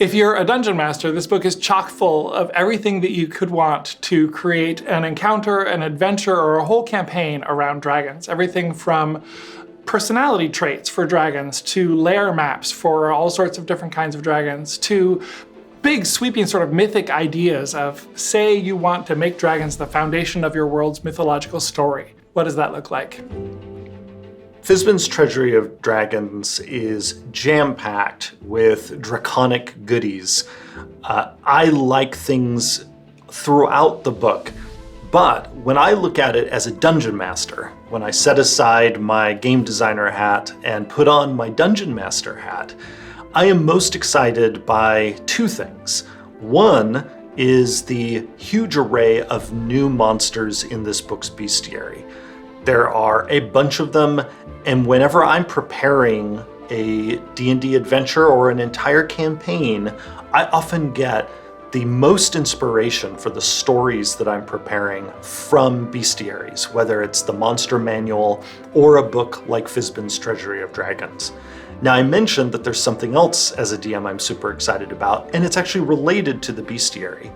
If you're a dungeon master, this book is chock full of everything that you could want to create an encounter, an adventure, or a whole campaign around dragons. Everything from personality traits for dragons, to lair maps for all sorts of different kinds of dragons, to big sweeping sort of mythic ideas of, say you want to make dragons the foundation of your world's mythological story. What does that look like? Fizban's Treasury of Dragons is jam-packed with draconic goodies. I like things throughout the book, but when I look at it as a dungeon master, when I set aside my game designer hat and put on my dungeon master hat, I am most excited by two things. One is the huge array of new monsters in this book's bestiary. There are a bunch of them, and whenever I'm preparing a D&D adventure or an entire campaign, I often get the most inspiration for the stories that I'm preparing from bestiaries, whether it's the monster manual or a book like Fizban's Treasury of Dragons. Now, I mentioned that there's something else as a DM I'm super excited about, and it's actually related to the bestiary.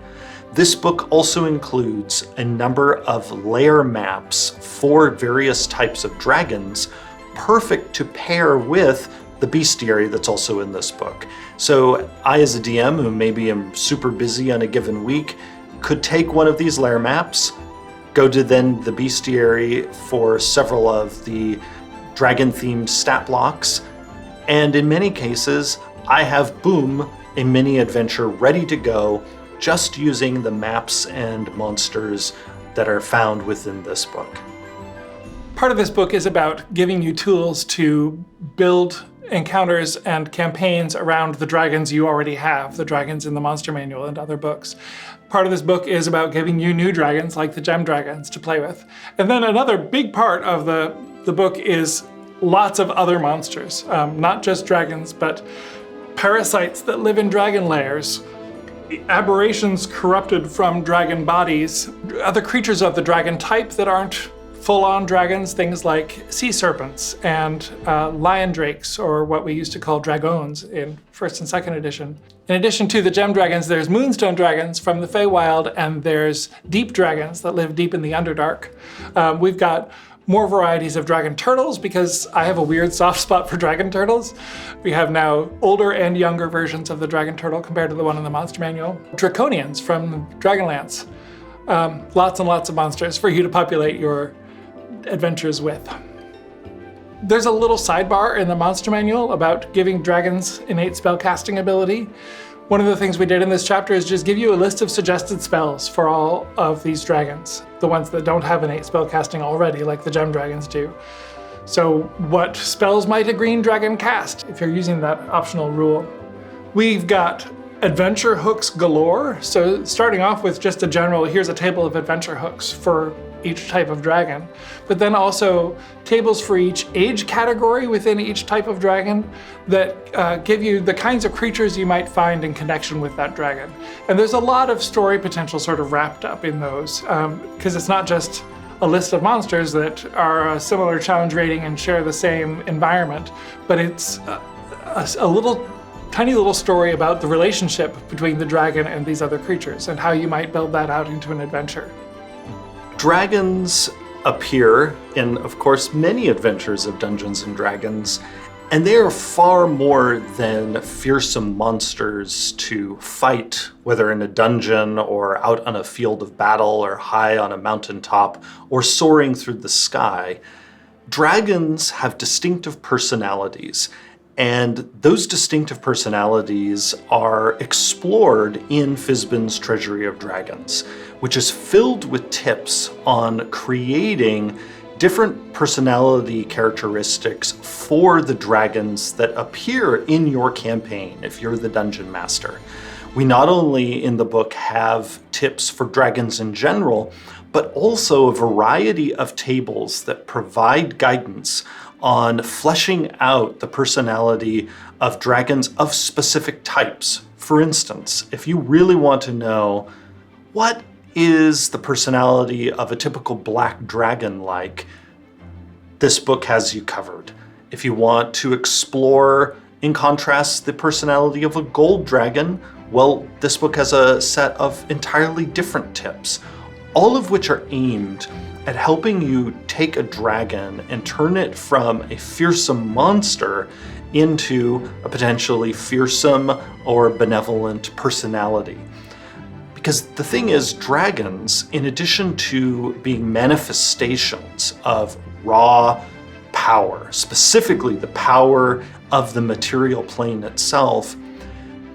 This book also includes a number of lair maps for various types of dragons, perfect to pair with the bestiary that's also in this book. So I, as a DM who maybe am super busy on a given week, could take one of these lair maps, go to then the bestiary for several of the dragon-themed stat blocks, and in many cases, I have, boom, a mini adventure ready to go, just using the maps and monsters that are found within this book. Part of this book is about giving you tools to build encounters and campaigns around the dragons you already have, the dragons in the monster manual and other books. Part of this book is about giving you new dragons, like the gem dragons, to play with. And then another big part of the book is lots of other monsters, not just dragons, but parasites that live in dragon lairs, aberrations corrupted from dragon bodies, other creatures of the dragon type that aren't full-on dragons, things like sea serpents and lion drakes, or what we used to call dragons in 1st and 2nd edition. In addition to the gem dragons, there's moonstone dragons from the Feywild, and there's deep dragons that live deep in the Underdark. We've got more varieties of dragon turtles, because I have a weird soft spot for dragon turtles. We have now older and younger versions of the dragon turtle compared to the one in the monster manual. Draconians from Dragonlance. Lots and lots of monsters for you to populate your adventures with. There's a little sidebar in the monster manual about giving dragons innate spellcasting ability. One of the things we did in this chapter is just give you a list of suggested spells for all of these dragons, the ones that don't have innate spellcasting already, like the gem dragons do. So what spells might a green dragon cast if you're using that optional rule? We've got adventure hooks galore. So starting off with just a general, here's a table of adventure hooks for each type of dragon, but then also tables for each age category within each type of dragon that give you the kinds of creatures you might find in connection with that dragon. And there's a lot of story potential sort of wrapped up in those, because it's not just a list of monsters that are a similar challenge rating and share the same environment, but it's a tiny little story about the relationship between the dragon and these other creatures and how you might build that out into an adventure. Dragons appear in, of course, many adventures of Dungeons & Dragons, and they are far more than fearsome monsters to fight, whether in a dungeon or out on a field of battle or high on a mountaintop or soaring through the sky. Dragons have distinctive personalities, and those distinctive personalities are explored in Fizban's Treasury of Dragons, which is filled with tips on creating different personality characteristics for the dragons that appear in your campaign if you're the dungeon master. We not only in the book have tips for dragons in general, but also a variety of tables that provide guidance on fleshing out the personality of dragons of specific types. For instance, if you really want to know what is the personality of a typical black dragon like, this book has you covered. If you want to explore In contrast, the personality of a gold dragon, well, this book has a set of entirely different tips, all of which are aimed at helping you take a dragon and turn it from a fearsome monster into a potentially fearsome or benevolent personality. Because the thing is, dragons, in addition to being manifestations of raw power, specifically the power of the material plane itself,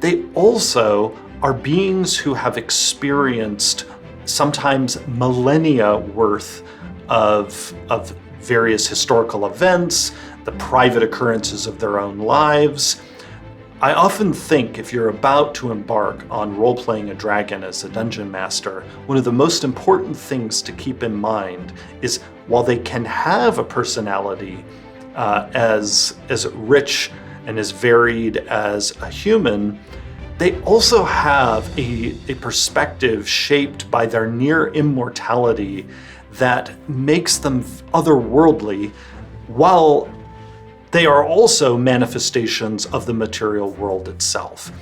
they also are beings who have experienced sometimes millennia worth of various historical events, the private occurrences of their own lives. I often think if you're about to embark on role-playing a dragon as a dungeon master, one of the most important things to keep in mind is while they can have a personality as rich and as varied as a human, they also have a perspective shaped by their near immortality that makes them otherworldly, while they are also manifestations of the material world itself.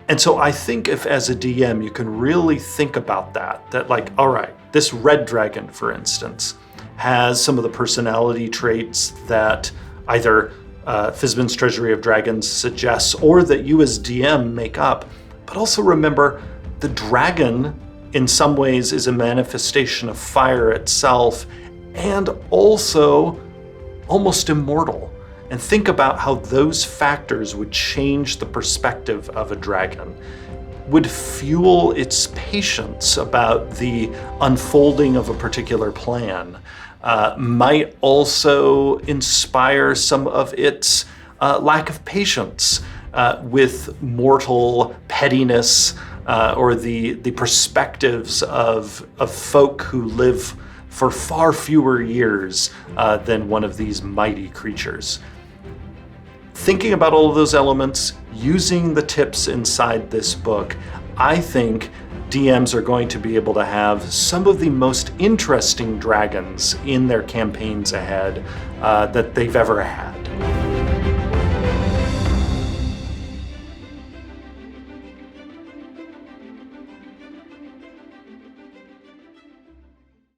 And so I think if as a DM you can really think about that like, all right, this red dragon, for instance, has some of the personality traits that either Fizban's Treasury of Dragons suggests or that you as DM make up. But also remember, the dragon in some ways is a manifestation of fire itself and also almost immortal. And think about how those factors would change the perspective of a dragon, would fuel its patience about the unfolding of a particular plan, might also inspire some of its lack of patience with mortal pettiness or the perspectives of folk who live for far fewer years than one of these mighty creatures. Thinking about all of those elements, using the tips inside this book, I think DMs are going to be able to have some of the most interesting dragons in their campaigns ahead that they've ever had.